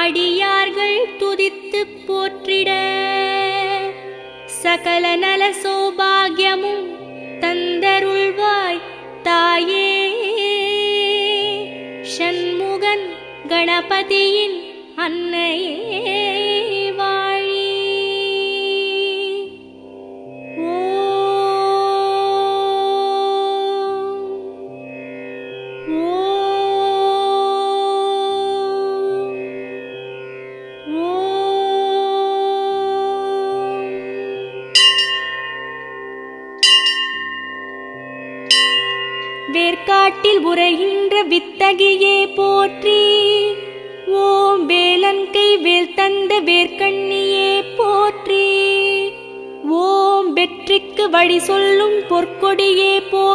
அடியார்கள் துதித்து போற்றிட சகல நல சௌபாகியமும் தந்தருள்வாய் தாயே. ஷண்முகன் கணபதியின் அன்னையே வாழி. வேர்க்காட்டில் உரைகின்ற வித்தகியே போற்றி. ஓம் வேலன்கை வேல் தந்த வேர்க்கண்ணியே போற்றி. ஓம் வெற்றிக்கு வழி சொல்லும் பொற்கொடியே போ